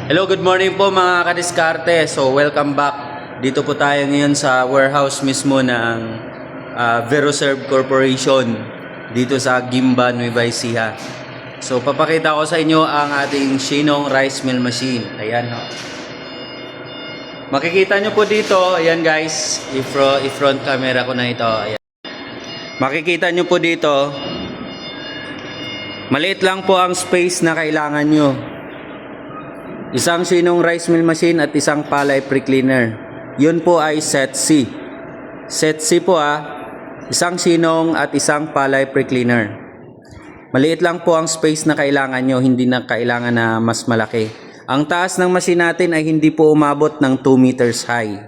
Hello, good morning po mga kadiskarte. So, welcome back. Dito po tayo ngayon sa warehouse mismo ng Veroserve Corporation dito sa Gimba, Nueva Ecija. So, papakita ko sa inyo ang ating Shinong Rice Mill Machine. Ayan ho. Makikita nyo po dito, ayan guys, i-front camera ko na ito. Ayan. Makikita nyo po dito, maliit lang po ang space na kailangan nyo. Isang Shinong rice mill machine at isang palay pre-cleaner. Yun po ay set C. Set C po isang Shinong at isang palay pre-cleaner. Maliit lang po ang space na kailangan nyo, hindi na kailangan na mas malaki. Ang taas ng machine natin ay hindi po umabot ng 2 meters high.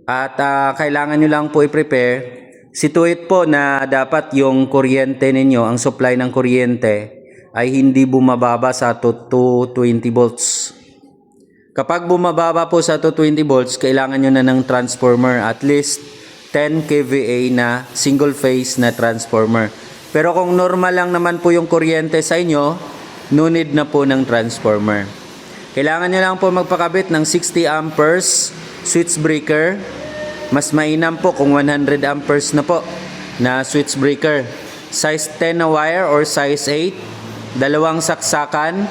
At kailangan nyo lang po i-prepare. Situate po na dapat yung kuryente ninyo, ang supply ng kuryente, ay hindi bumababa sa 220 volts. Kapag bumababa po sa 220 volts, kailangan nyo na ng transformer, at least 10 kVA na single phase na transformer. Pero kung normal lang naman po yung kuryente sa inyo, no need na po ng transformer. Kailangan nyo lang po magpakabit ng 60 amperes switch breaker. Mas mainam po kung 100 amperes na po na switch breaker. Size 10 na wire or size 8. Dalawang saksakan,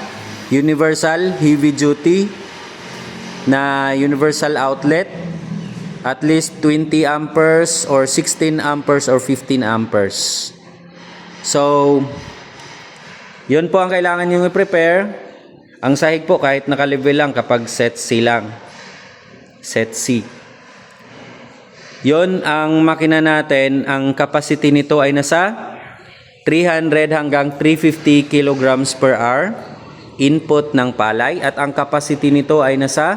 universal heavy duty na universal outlet, at least 20 amperes or 16 amperes or 15 amperes. So, yun po ang kailangan nyo i-prepare. Ang sahig po kahit naka-level lang kapag set C lang. Set C. Yun ang makina natin. Ang capacity nito ay nasa 300 hanggang 350 kilograms per hour input ng palay, at ang capacity nito ay nasa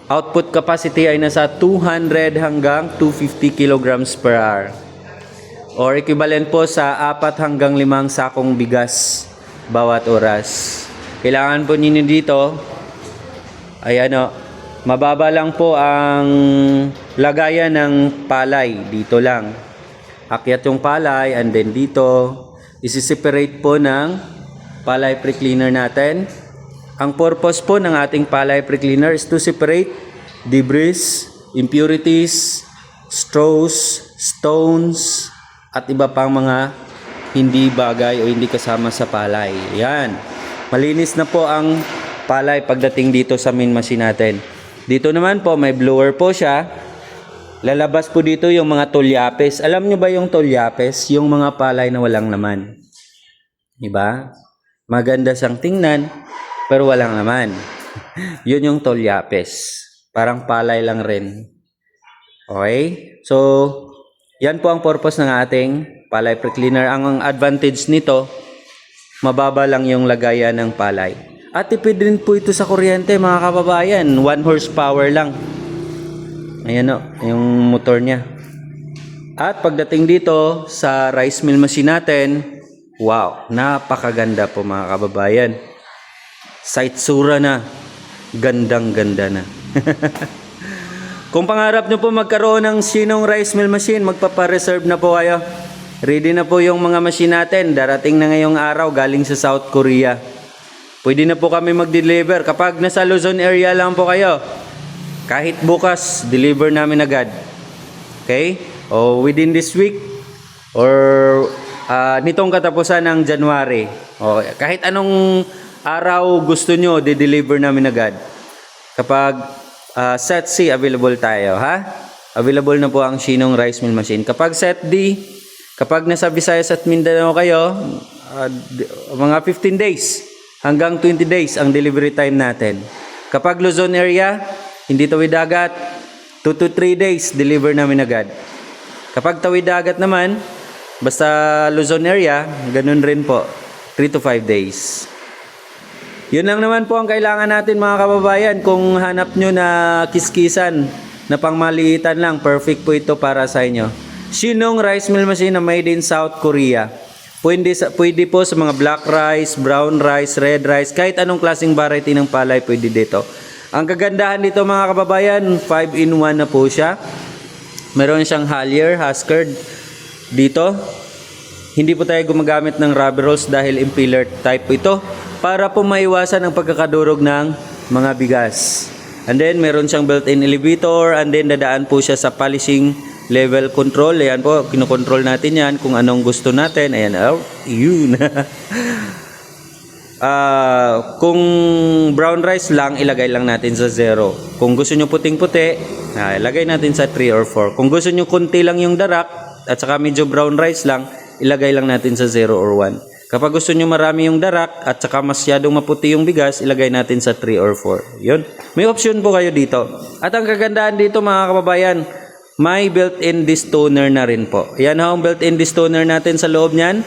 output capacity ay nasa 200 hanggang 250 kilograms per hour, or equivalent po sa 4 hanggang 5 sakong bigas bawat oras. Kailangan po ninyo dito ay mababa lang po ang lagayan ng palay, dito lang. Akyat yung palay, and then dito isi-separate po ng palay pre-cleaner natin. Ang purpose po ng ating palay pre-cleaner is to separate debris, impurities, straws, stones, at iba pang mga hindi bagay o hindi kasama sa palay. Yan. Malinis na po ang palay pagdating dito sa main machine natin. Dito naman po may blower po siya. Lalabas po dito yung mga tulyapes. Alam nyo ba yung tulyapes? Yung mga palay na walang laman. Diba? Maganda siyang tingnan, pero walang laman. Yun yung tulyapes. Parang palay lang rin. Okay? So, yan po ang purpose ng ating palay pre-cleaner. Ang advantage nito, mababa lang yung lagayan ng palay. At tipid din po ito sa kuryente, mga kababayan. 1 horsepower lang. Ayan yung motor niya. At pagdating dito sa rice mill machine natin, wow, napakaganda po mga kababayan. Sa itsura na, gandang-ganda na. Kung pangarap nyo po magkaroon ng Shinong rice mill machine, magpapareserve na po kayo. Ready na po yung mga machine natin. Darating na ngayong araw galing sa South Korea. Pwede na po kami mag-deliver. Kapag nasa Luzon area lang po kayo, kahit bukas, deliver namin agad. Okay? O within this week, or nitong katapusan ng January. O kahit anong araw gusto nyo, de-deliver namin agad. Kapag set C, available tayo. Ha? Available na po ang Shinong rice mill machine. Kapag set D, kapag nasa Visayas at Mindanao kayo, mga 15 days hanggang 20 days ang delivery time natin. Kapag Luzon area, hindi tawid dagat, 2 to 3 days, deliver namin agad. Kapag tawid dagat naman, basta Luzon area, ganun rin po, 3 to 5 days. Yun lang naman po ang kailangan natin mga kababayan. Kung hanap nyo na kiskisan, na pangmaliitan lang, perfect po ito para sa inyo. Shinong rice mill machine na made in South Korea. Pwede po sa mga black rice, brown rice, red rice, kahit anong klaseng variety ng palay pwede dito. Ang kagandahan dito mga kababayan, 5-in-1 na po siya. Meron siyang halyard, husker dito. hindi po tayo gumagamit ng rubber rolls dahil impeller type po ito para po maiwasan ang pagkakadurog ng mga bigas. And then meron siyang built-in elevator, and then dadaan po siya sa polishing level control. Ayan po, kinokontrol natin yan kung anong gusto natin. Ayan, oh, yun. Kung brown rice lang, ilagay lang natin sa 0. Kung gusto nyo puting-puti, ilagay natin sa 3 or 4. Kung gusto nyo kunti lang yung darak at saka medyo brown rice lang, ilagay lang natin sa 0 or 1. Kapag gusto nyo marami yung darak at saka masyadong maputi yung bigas, ilagay natin sa 3 or 4. Yun. May option po kayo dito. At ang kagandahan dito mga kababayan, may built-in distoner na rin po. Yan ho ang built-in distoner natin sa loob niyan.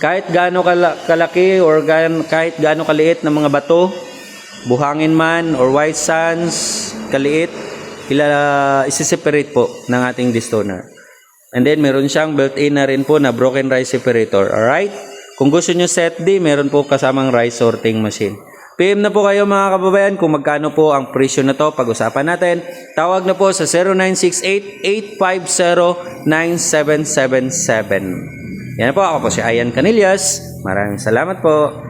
Kahit gaano kalaki or kahit gaano kaliit na mga bato, buhangin man or white sands, kaliit, isi-separate po ng ating distoner. And then meron siyang built-in na rin po na broken rice separator. Alright? Kung gusto nyo set D, meron po kasamang rice sorting machine. PM na po kayo mga kababayan kung magkano po ang presyo na to. Pag-usapan natin. Tawag na po sa 0968-850-9777. Yan po, ako po si Ayan Canillas. Maraming salamat po.